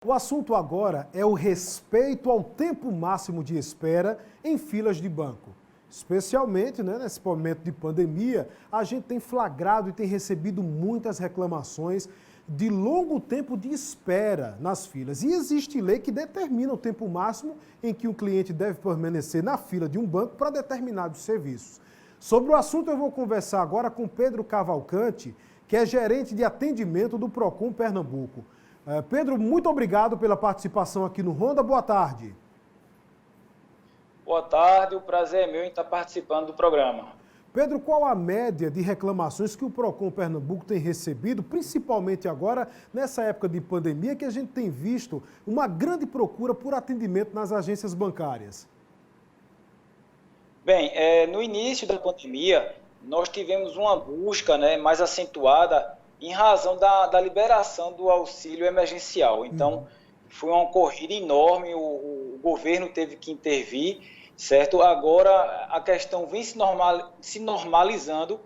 O assunto agora é o respeito ao tempo máximo de espera em filas de banco. Especialmente, nesse momento de pandemia, a gente tem flagrado e tem recebido muitas reclamações de longo tempo de espera nas filas. E existe lei que determina o tempo máximo em que o cliente deve permanecer na fila de um banco para determinados serviços. Sobre o assunto eu vou conversar agora com Pedro Cavalcante, que é gerente de atendimento do Procon Pernambuco. Pedro, muito obrigado pela participação aqui no Ronda. Boa tarde. Boa tarde, o prazer é meu em estar participando do programa. Pedro, qual a média de reclamações que o Procon Pernambuco tem recebido, principalmente agora, nessa época de pandemia, que a gente tem visto uma grande procura por atendimento nas agências bancárias? Bem, no início da pandemia, nós tivemos uma busca mais acentuada em razão da liberação do auxílio emergencial. Então, foi uma corrida enorme, o governo teve que intervir, certo? Agora, a questão vem se normalizando,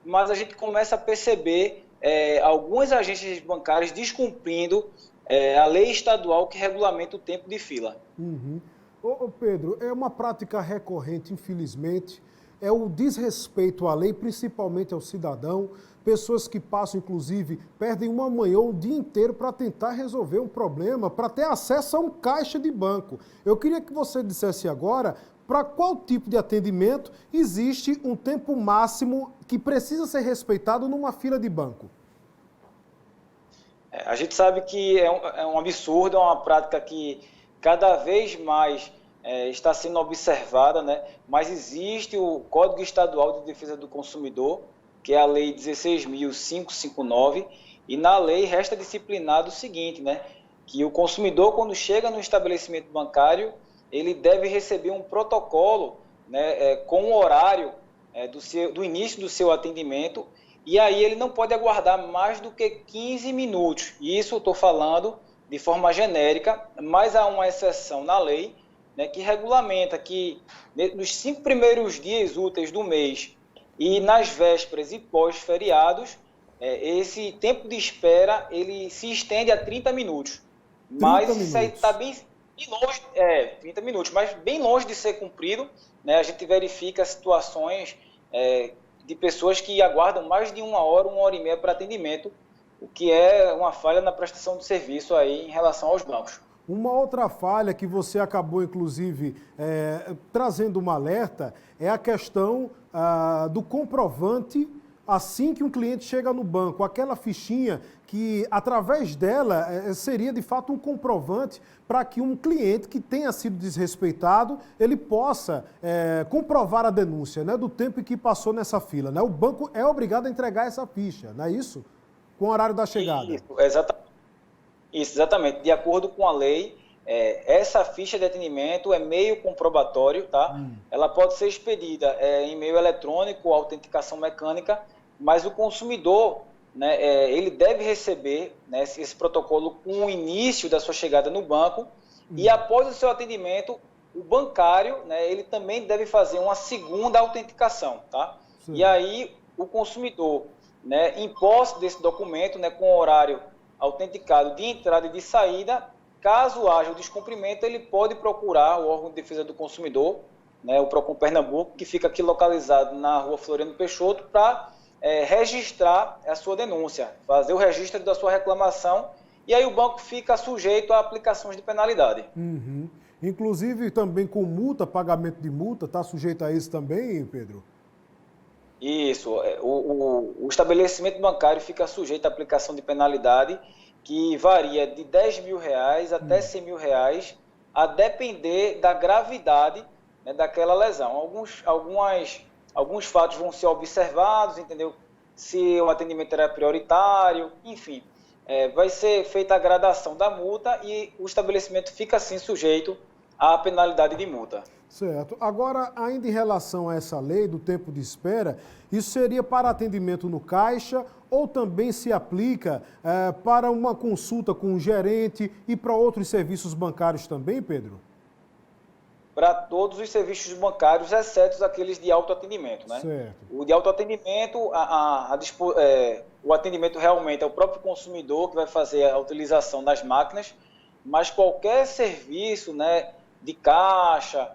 mas a gente começa a perceber algumas agências bancárias descumprindo a lei estadual que regulamenta o tempo de fila. Ô Pedro, é uma prática recorrente, infelizmente, é o desrespeito à lei, principalmente ao cidadão, pessoas que passam, inclusive, perdem uma manhã ou um dia inteiro para tentar resolver um problema, para ter acesso a um caixa de banco. Eu queria que você dissesse agora para qual tipo de atendimento existe um tempo máximo que precisa ser respeitado numa fila de banco. A gente sabe que é um absurdo, é uma prática que cada vez mais está sendo observada, mas existe o Código Estadual de Defesa do Consumidor, que é a Lei 16.559, e na lei resta disciplinado o seguinte, que o consumidor, quando chega no estabelecimento bancário, ele deve receber um protocolo com o horário do início do seu atendimento, e aí ele não pode aguardar mais do que 15 minutos. E isso eu estou falando de forma genérica, mas há uma exceção na lei, que regulamenta que nos 5 primeiros dias úteis do mês e nas vésperas e pós-feriados, esse tempo de espera ele se estende a 30 minutos. Mas isso aí está bem longe, 30 minutos, mas bem longe de ser cumprido. A gente verifica situações de pessoas que aguardam mais de uma hora e meia para atendimento, o que é uma falha na prestação de serviço aí em relação aos bancos. Uma outra falha que você acabou, inclusive, trazendo um alerta é a questão do comprovante assim que um cliente chega no banco. Aquela fichinha que, através dela, seria de fato um comprovante para que um cliente que tenha sido desrespeitado, ele possa comprovar a denúncia do tempo em que passou nessa fila. O banco é obrigado a entregar essa ficha, não é isso? Com o horário da chegada. Isso, exatamente. De acordo com a lei, essa ficha de atendimento é meio comprobatório, tá? Ela pode ser expedida em meio eletrônico, autenticação mecânica, mas o consumidor, ele deve receber esse protocolo com o início da sua chegada no banco e após o seu atendimento, o bancário, ele também deve fazer uma segunda autenticação, tá? Sim. E aí o consumidor, em posse desse documento, com horário autenticado de entrada e de saída, caso haja o descumprimento, ele pode procurar o órgão de defesa do consumidor, o Procon Pernambuco, que fica aqui localizado na rua Floriano Peixoto, para registrar a sua denúncia, fazer o registro da sua reclamação, e aí o banco fica sujeito a aplicações de penalidade. Inclusive também com multa, pagamento de multa, está sujeito a isso também, Pedro? Isso, o estabelecimento bancário fica sujeito à aplicação de penalidade que varia de R$10 mil até R$100 mil, a depender da gravidade daquela lesão. Alguns fatos vão ser observados, entendeu? Se o atendimento era prioritário, enfim. Vai ser feita a gradação da multa e o estabelecimento fica assim sujeito à penalidade de multa. Certo. Agora, ainda em relação a essa lei do tempo de espera, isso seria para atendimento no caixa ou também se aplica para uma consulta com o gerente e para outros serviços bancários também, Pedro? Para todos os serviços bancários, exceto aqueles de autoatendimento, Certo. O de autoatendimento, o atendimento realmente é o próprio consumidor que vai fazer a utilização das máquinas, mas qualquer serviço, né, de caixa,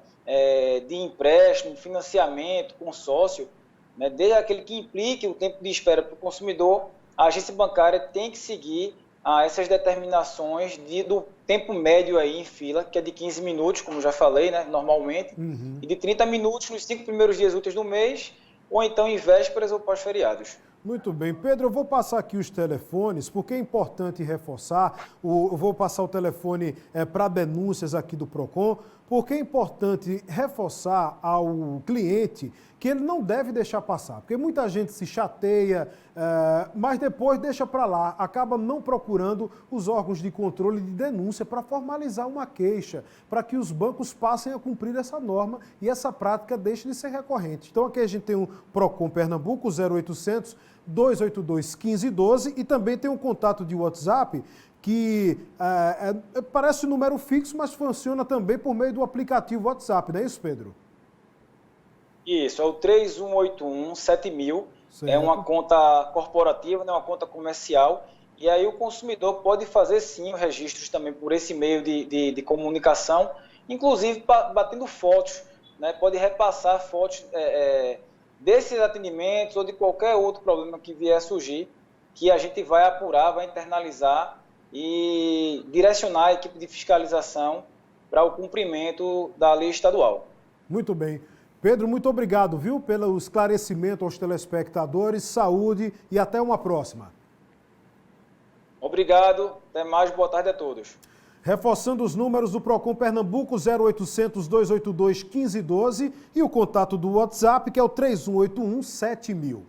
de empréstimo, financiamento, consórcio, né, desde aquele que implique o tempo de espera para o consumidor, a agência bancária tem que seguir essas determinações do tempo médio aí em fila, que é de 15 minutos, como já falei, né, normalmente, e de 30 minutos nos 5 primeiros dias úteis do mês, ou então em vésperas ou pós-feriados. Muito bem. Pedro, eu vou passar aqui os telefones, porque é importante reforçar, eu vou passar o telefone para denúncias aqui do PROCON, porque é importante reforçar ao cliente que ele não deve deixar passar, porque muita gente se chateia, mas depois deixa para lá, acaba não procurando os órgãos de controle de denúncia para formalizar uma queixa, para que os bancos passem a cumprir essa norma e essa prática deixe de ser recorrente. Então aqui a gente tem o PROCON Pernambuco, 0800 282 1512, e também tem um contato de WhatsApp que parece um número fixo, mas funciona também por meio do aplicativo WhatsApp, não é isso, Pedro? Isso, é o 3181-7000, é uma conta corporativa, né, uma conta comercial, e aí o consumidor pode fazer sim os registros também por esse meio de comunicação, inclusive batendo fotos, né, pode repassar fotos desses atendimentos ou de qualquer outro problema que vier a surgir, que a gente vai apurar, vai internalizar e direcionar a equipe de fiscalização para o cumprimento da lei estadual. Muito bem. Pedro, muito obrigado, viu, pelo esclarecimento aos telespectadores, saúde e até uma próxima. Obrigado, até mais, boa tarde a todos. Reforçando os números do PROCON Pernambuco, 0800 282 1512 e o contato do WhatsApp, que é o 3181 7000.